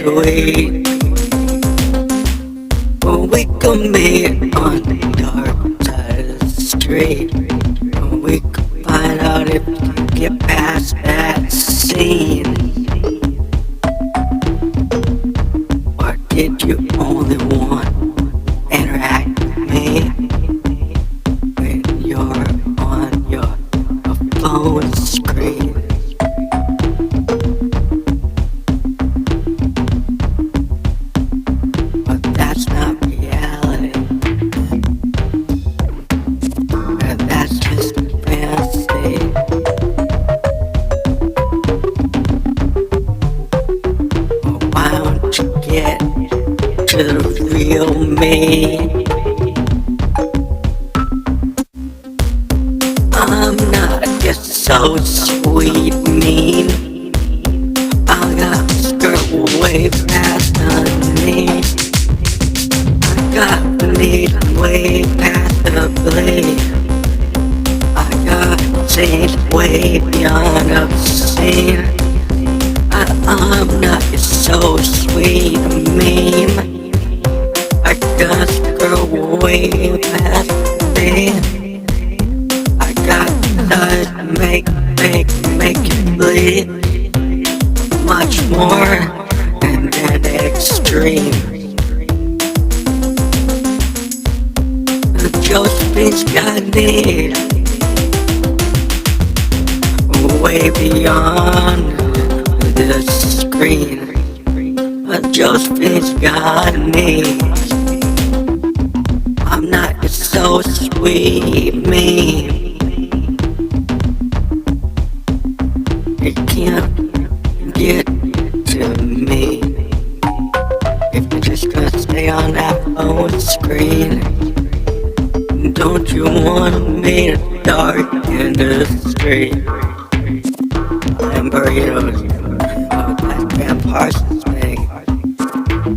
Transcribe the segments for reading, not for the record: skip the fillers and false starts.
sweet. We can meet on the dark side of the street. We can find out if you can get past that scene. Or did you only want to interact with me when you're on your phone screen? But that's not reality. And that's just a fantasy. Well, why don't you get to the real me? I'm not just so sweet mean. I got this girl way past her knees. I got the need way past the bleed. I got things way beyond obscene. I'm not just so sweet mean. I got the girl way past me. I got to make it bleed. Much more than extreme. Josephine's got need way beyond the screen. Josephine's got needs. I'm not just so sweet mean. You can't get to me if you're just gonna stay on that phone screen. Don't you want me to dark in the street? And burritos, oh, that Graham Parsons thing.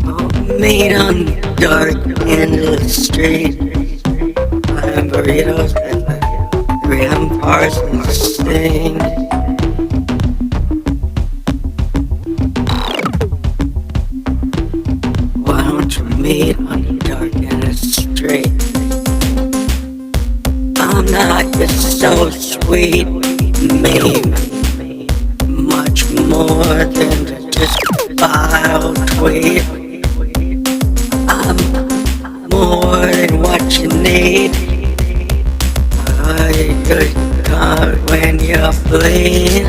Oh, meet on dark in the street. And burritos, that Graham Parsons thing. Why don't you meet on the dark in the street? I'm not just so sweet, mean. Much more than just a vile tweet. I'm more than what you need. Good God, when you bleed.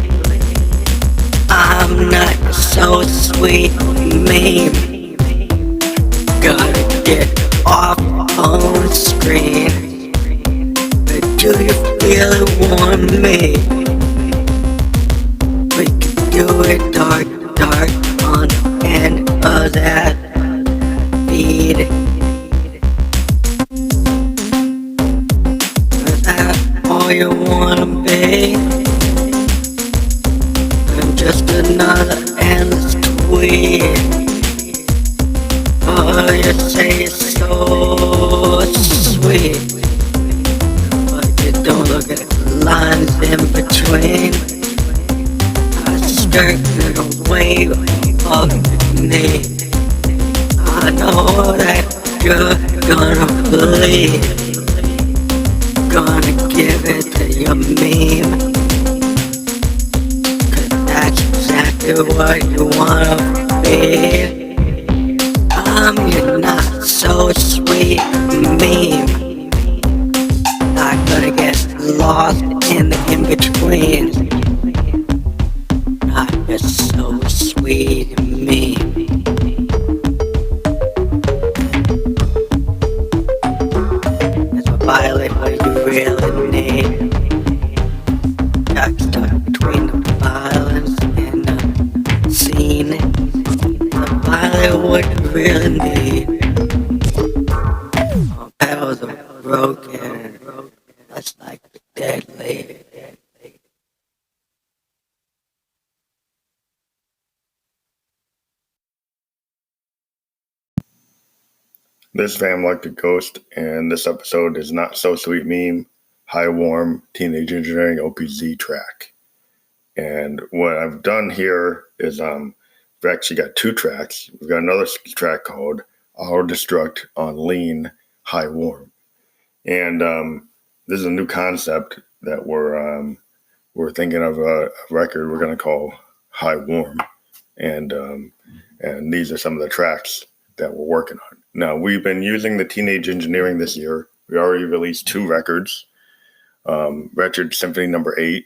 I'm not so sweet, mean. Gotta get off phone screen. Do you really want me? We can do it dark on the end of that feed. Is that all you wanna be? I'm just another endless tweet. Oh, you say it's so sweet. Don't look at the lines in between. I skirted away of me. I know that you're gonna bleed. Gonna give it to your meme. 'Cause that's exactly what you wanna be. I'm your not so sweet meme. Not gonna get lost in the in-between. Not just so sweet and me. That's what violate what you really need. Got stuck between the violence and the scene. The violate what you really need. All petals are broken. That's like the deadly. This fam like a ghost, and this episode is Not So Sweet Meme, High Warm, Teenage Engineering OPZ track. And what I've done here is We've actually got 2 tracks. We've got another track called Auto Destruct on Lean, High Warm. And this is a new concept that we're thinking of a record we're going to call High Warm. And these are some of the tracks that we're working on. Now, we've been using the Teenage Engineering this year. We already released 2 records. Wretched Symphony number 8,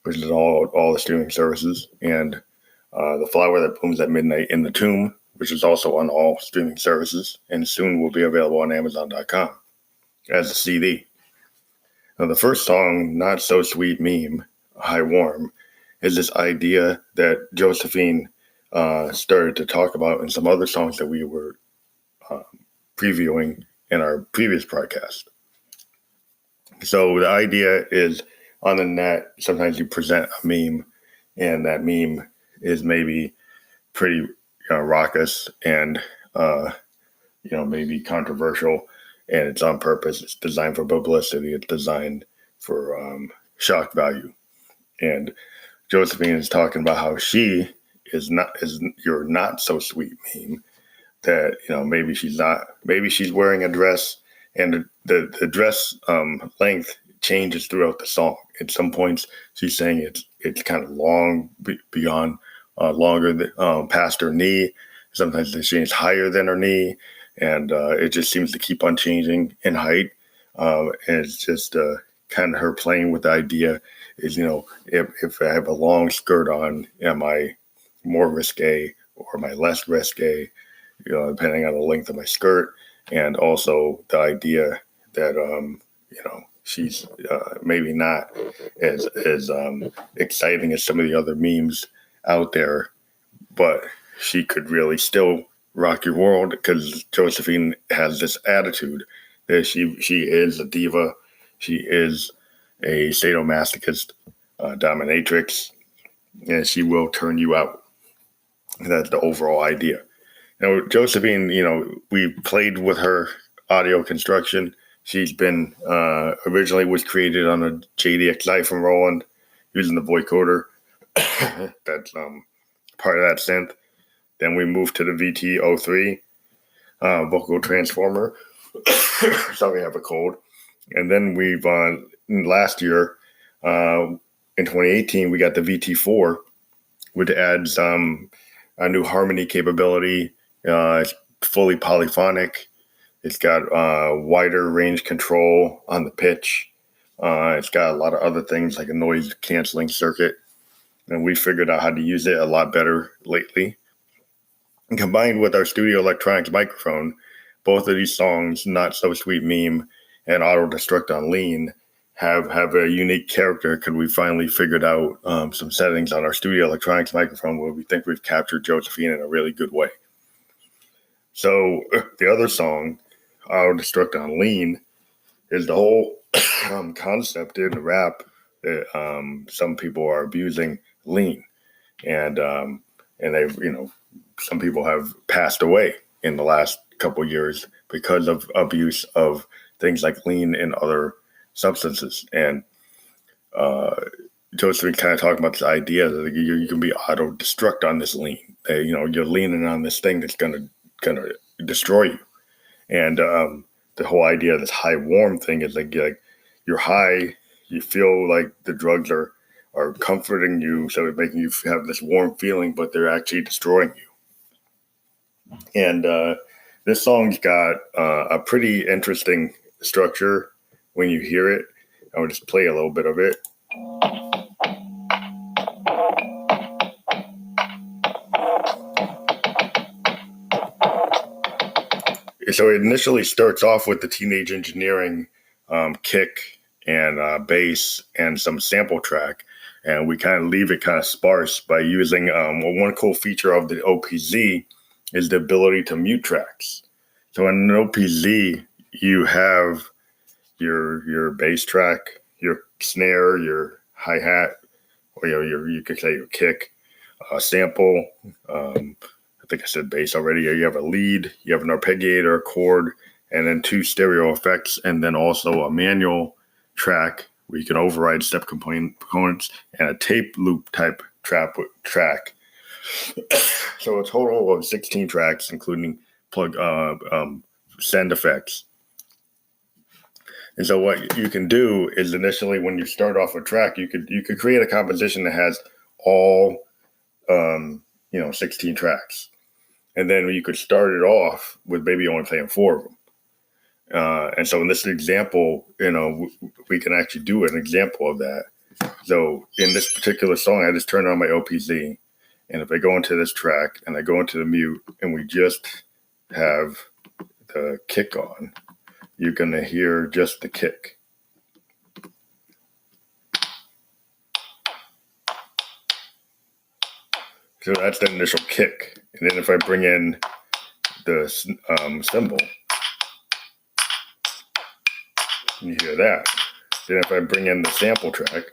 which is all the streaming services, and The Flower That Blooms at Midnight in the Tomb, which is also on all streaming services, and soon will be available on Amazon.com as a CD. Now, the first song, Not So Sweet Meme, High Warm, is this idea that Josephine started to talk about in some other songs that we were previewing in our previous podcast. So the idea is, on the net, sometimes you present a meme, and that meme is maybe pretty raucous and maybe controversial, and it's on purpose. It's designed for publicity. It's designed for shock value. And Josephine is talking about how she is your not so sweet meme. That maybe she's wearing a dress, and the dress length changes throughout the song. At some points, she's saying it's kind of long beyond longer than past her knee. Sometimes it's higher than her knee, and it just seems to keep on changing in height. And it's just kind of her playing with the idea is, if I have a long skirt on, am I more risque or am I less risque? Depending on the length of my skirt, and also the idea that she's maybe not as exciting as some of the other memes out there, but she could really still rock your world, because Josephine has this attitude that she is a diva, she is a sadomasochist, dominatrix, and she will turn you out. That's the overall idea. Now, Josephine, we played with her audio construction. She's been originally was created on a JDXI from Roland using the vocoder. That's part of that synth. Then we moved to the VT03 vocal transformer. Sorry, I have a cold. And then we've last year in 2018 we got the VT4, which adds a new harmony capability. It's fully polyphonic. It's got wider range control on the pitch. It's got a lot of other things like a noise canceling circuit. And we figured out how to use it a lot better lately. And combined with our Studio Electronics microphone, both of these songs, Not So Sweet Meme and Auto Destruct on Lean, have a unique character, because we finally figured out some settings on our Studio Electronics microphone where we think we've captured Josephine in a really good way. So the other song, Auto Destruct on Lean, is the whole concept in the rap that some people are abusing lean, and they've some people have passed away in the last couple of years because of abuse of things like lean and other substances. And Josephine kind of talking about this idea that you can be auto destruct on this lean. You're leaning on this thing that's gonna destroy you. And the whole idea of this high warm thing is like you're high, you feel like the drugs are comforting you, so it's making you have this warm feeling, but they're actually destroying you. And this song's got a pretty interesting structure when you hear it. I'll just play a little bit of it. So it initially starts off with the Teenage Engineering kick and bass and some sample track, and we kind of leave it kind of sparse by using one cool feature of the OPZ is the ability to mute tracks. So in an OPZ, you have your bass track, your snare, your hi-hat, or you could say your kick, sample. I think I said bass already. You have a lead, you have an arpeggiator, a chord, and then 2 stereo effects, and then also a manual track where you can override step components, and a tape loop type track So a total of 16 tracks, including send effects. And so what you can do is initially, when you start off a track, you could create a composition that has all 16 tracks, and then you could start it off with maybe only playing 4 of them. And so in this example, we can actually do an example of that. So in this particular song, I just turned on my OPZ, and if I go into this track and I go into the mute and we just have the kick on, you're going to hear just the kick. So that's the initial kick. And then if I bring in the cymbal, you hear that. Then if I bring in the sample track,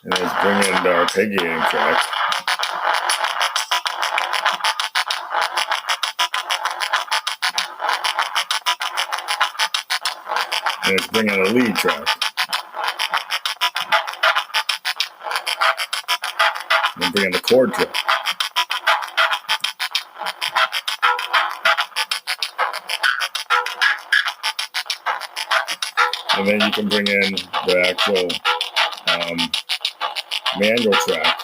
and let's bring in the arpeggiating track, and let's bring in a lead track, and bring in the chord track. And then you can bring in the actual manual track.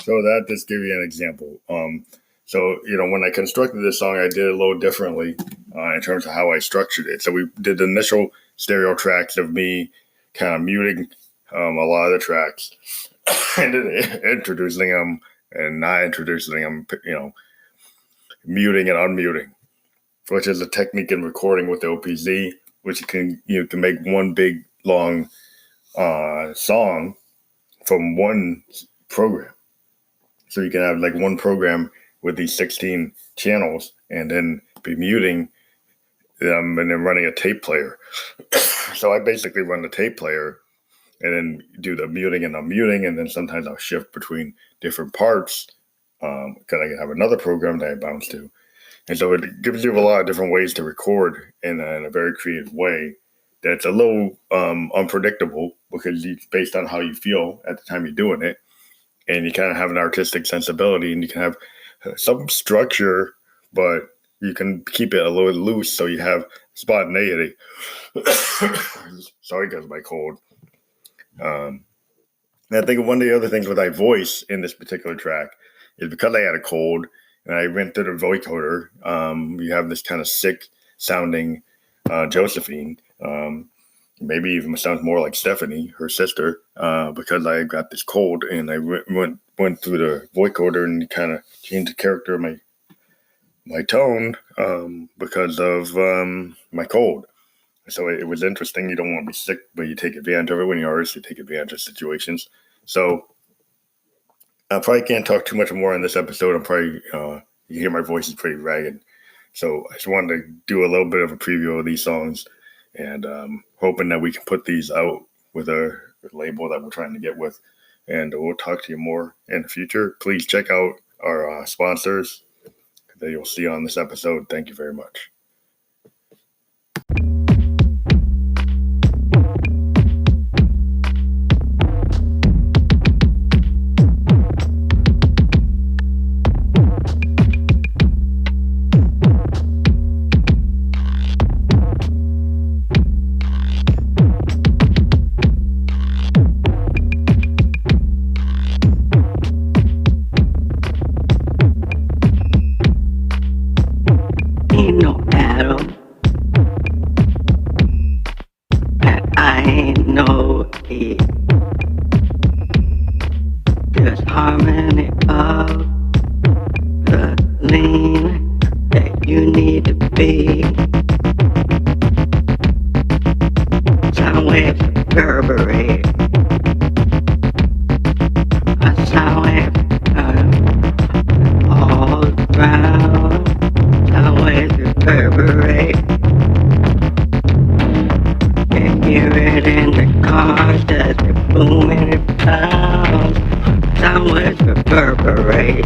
So that just give you an example. So when I constructed this song, I did it a little differently in terms of how I structured it. So we did the initial stereo tracks of me kind of muting a lot of the tracks, and then introducing them and not introducing them, muting and unmuting, which is a technique in recording with the OPZ, which you can make one big long song from one program. So you can have like one program with these 16 channels and then be muting them and then running a tape player. So I basically run the tape player and then do the muting and unmuting, and then sometimes I'll shift between different parts because I can have another program that I bounce to. And so it gives you a lot of different ways to record in a very creative way that's a little unpredictable because it's based on how you feel at the time you're doing it. And you kind of have an artistic sensibility, and you can have some structure, but you can keep it a little loose so you have spontaneity. Sorry, because of my cold. And I think one of the other things with my voice in this particular track is because I had a cold and I went through the vocoder, you have this kind of sick sounding Josephine. Maybe even sounds more like Stephanie, her sister, because I got this cold and I went through the vocoder and kind of changed the character of my tone because of my cold. So it was interesting. You don't want to be sick, but you take advantage of it. When you're an artist, you take advantage of situations. So I probably can't talk too much more on this episode. I'm probably, you hear my voice is pretty ragged. So I just wanted to do a little bit of a preview of these songs, and hoping that we can put these out with a label that we're trying to get with. And we'll talk to you more in the future. Please check out our sponsors that you'll see on this episode. Thank you very much. Ain't no Adam, and I ain't no Eve. Just harmony of the lean that you need to be. Sound waves reverberate. A sound wave all around. Sound waves reverberate. Can hear it in the cars as they boom and it pounds. Sound waves reverberate.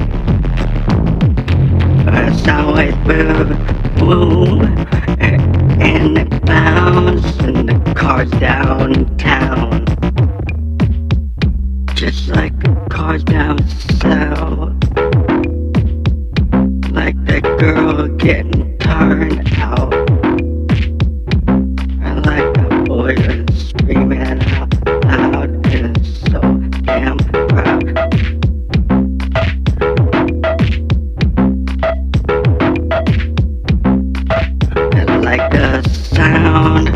sound wave boom, and it bounce, and the cars downtown, just like the cars down south, like that girl getting turned out, and like that boy screaming out loud, and it's so damn proud. And like the sound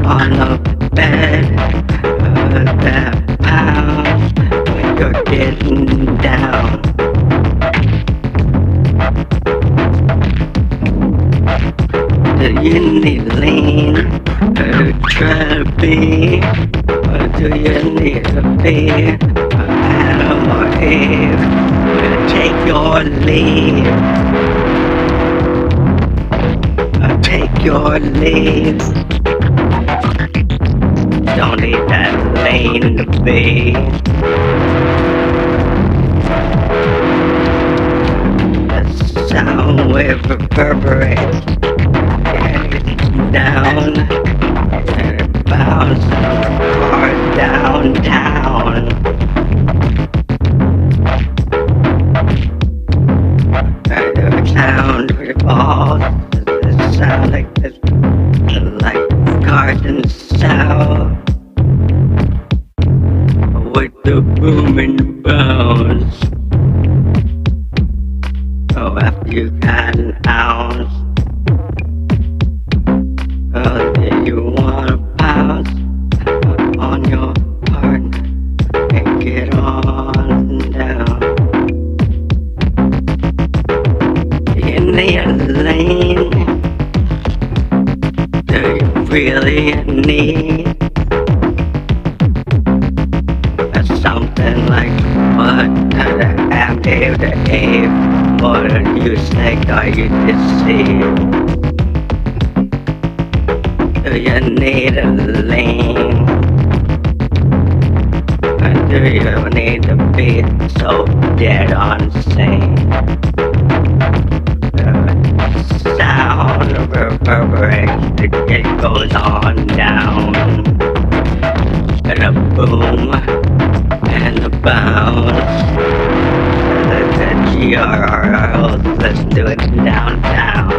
on the bed that pounds when you're getting down. Do you need lean to try to be? Or do you need to be Adam or Eve? Take your leave. Take your leave. Don't need that lane to be. The sound wave reverberates. Down and it bounces cars downtown. And the sound revolves. The sound like this, like cars in south, with the boom and the bounce. Oh, after you got an ounce. Do you wanna bounce on your partner and get on down? In the lane, do you really need something like what the addictive, the ape, or do you think are you deceived? Do you need a lane? Or do you need to be so dead on sane? The sound reverberates, it goes on down. And a boom, and a bounce. The GRRLs, let's do it downtown.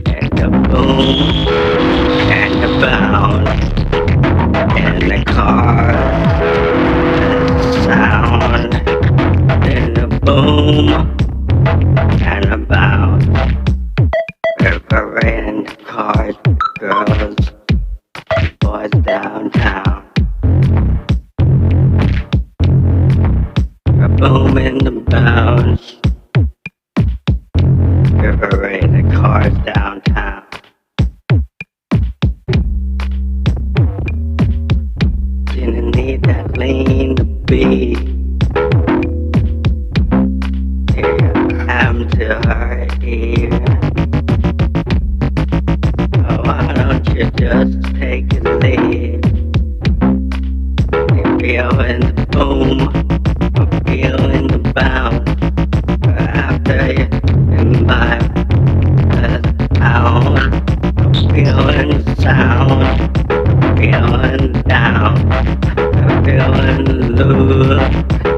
And a boom, and the bounce, and the car, the sound, and the boom, and the bounce, reverberating the cars, girls, boys downtown, a boom and the bounce, reverberating the cars downtown. Didn't need that lane to be. Here you am to her ear. Oh, why don't you just take a lead? You feeling the boom, or feeling the bounce. After you imbibe the sound, feeling the sound. Feeling down, feeling loose,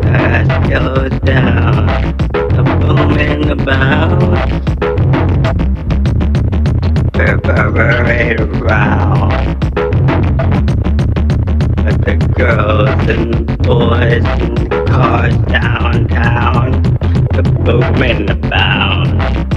that goes down, the boom and the bounce, reverberate around, with the girls and boys and the cars downtown, the boom and the bounce.